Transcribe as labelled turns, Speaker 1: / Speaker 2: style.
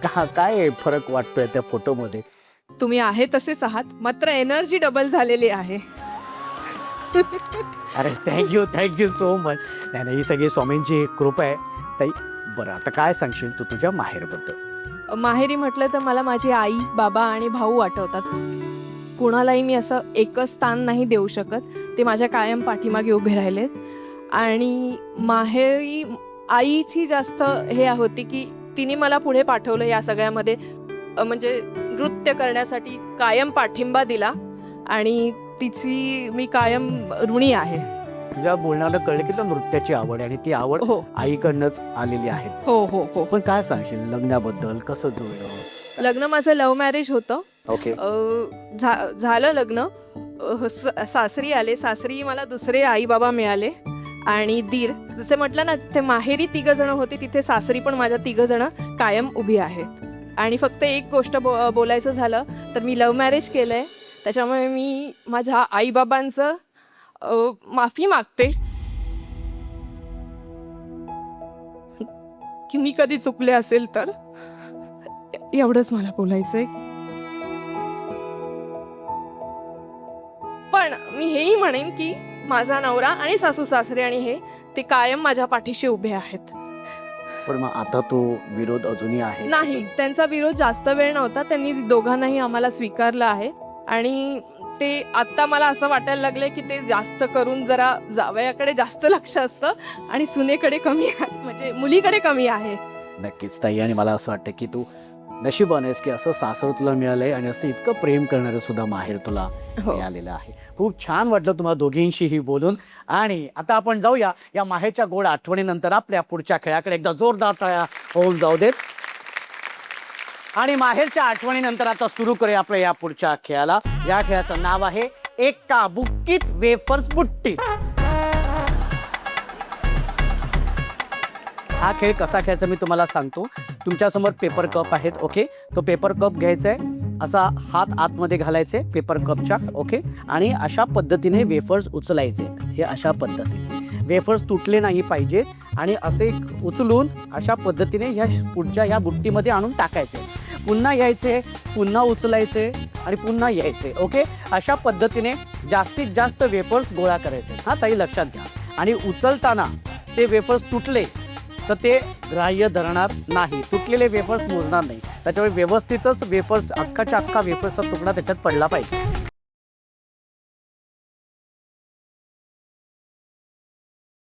Speaker 1: काय फरक वाटतोय त्या फोटोमध्ये?
Speaker 2: तुम्ही आहे तसेच आहात, मात्र एनर्जी डबल झालेली आहे.
Speaker 1: अरे थँक्यू सो मच. नाही ही सगळी स्वामींची कृपा आहे ताई. बरं आता काय सांगशील तू तुझ्या माहेरबद्दल?
Speaker 2: माहेरी म्हटलं तर मला माझी आई, बाबा आणि भाऊ आठवतात. कुणालाही मी असं एकच स्थान नाही देऊ शकत. ते माझ्या कायम पाठीमागे उभे राहिलेत. आणि माहेरी आईची जास्त हे होती की तिने मला पुढे पाठवलं या सगळ्यामध्ये. म्हणजे नृत्य करण्यासाठी कायम पाठिंबा दिला आणि तिची मी कायम ऋणी आहे.
Speaker 1: तुझ्या बोलण्याला कळलं की तुला नृत्याची आवड आहे आणि ती आवड
Speaker 2: हो
Speaker 1: आईकडनंच आलेली आहे.
Speaker 2: हो हो हो.
Speaker 1: पण काय सांगशील लग्नाबद्दल? कसं जुळलं?
Speaker 2: लग्न माझं लव्ह मॅरेज होतं.
Speaker 1: ओके.
Speaker 2: झालं लग्न. सासरी आले. सासरी मला दुसरे आई बाबा मिळाले आणि दीर. जसे म्हटलं ना, ते माहेरी 3 जण होते, तिथे सासरी पण माझ्या 3 जण कायम उभी आहेत. आणि फक्त एक गोष्ट बोलायचं झालं तर मी लव्ह मॅरेज केलं आहे. त्याच्यामुळे मी माझ्या आईबाबांचं माफी मागते की मी कधी चुकले असेल तर. एवढंच मला बोलायचंय. पण मी हेही म्हणेन की माझा नवरा आणि सासू सासरे आणि हे ते कायम माझ्या पाठीशी उभे आहेत.
Speaker 1: पण मग आता तो विरोध अजूनही आहे?
Speaker 2: नाही, त्यांचा विरोध जास्त वेळ नव्हता. त्यांनी दोघांनाही आम्हाला स्वीकारलं आहे. आणि ते आत्ता मला असं वाटायला लागलंय की ते जास्त करून जरा जावयाकडे जास्त लक्ष असतं आणि सुनेकडे कमी आहे, म्हणजे मुलीकडे कमी आहे.
Speaker 1: नक्कीच ताई. आणि मला असं वाटतं की तू नशिबान आहेस की असं सासर तुला मिळालंय आणि असं इतकं प्रेम करणारं सुद्धा माहेर तुला मिळालेलं आहे. खूप छान वाटलं तुम्हाला दोघींशीही बोलून. आणि आता आपण जाऊया या माहेरच्या गोड आठवणीनंतर आपल्या पुढच्या खेळाकडे. एकदा जोरदार टाळ्या होऊन जाऊ देत. आणि माहेरच्या आठवणीनंतर आता सुरू करूया आपल्या या पुढच्या खेळाला. या खेळाचं नाव आहे एका बुक्कीत वेफर्स बुट्टी. हा खेळ कसा खेळायचा मी तुम्हाला सांगतो. तुमच्यासमोर पेपर कप आहेत. ओके. तो पेपर कप घ्यायचा आहे, असा हात आतमध्ये घालायचे पेपर कपच्या. ओके. आणि अशा पद्धतीने वेफर्स उचलायचे. हे अशा पद्धतीने वेफर्स तुटले नाही पाहिजेत. आणि असे उचलून अशा पद्धतीने ह्या पुढच्या ह्या बुट्टीमध्ये आणून टाकायचे. पुन्हा यायचे, पुन्हा उचलायचे आणि पुन्हा यायचे. ओके. अशा पद्धतीने जास्तीत जास्त वेफर्स गोळा करायचे. हा ताई लक्षात घ्या. आणि उचलताना ते वेफर्स तुटले तर ते ग्राह्य धरणार नाही. तुटलेले वेफर्स मोजणार नाही. त्याच्यामुळे व्यवस्थितच वेफर्स अख्खाच्या अख्खा वेफर्सचा तुकडा त्याच्यात पडला पाहिजे.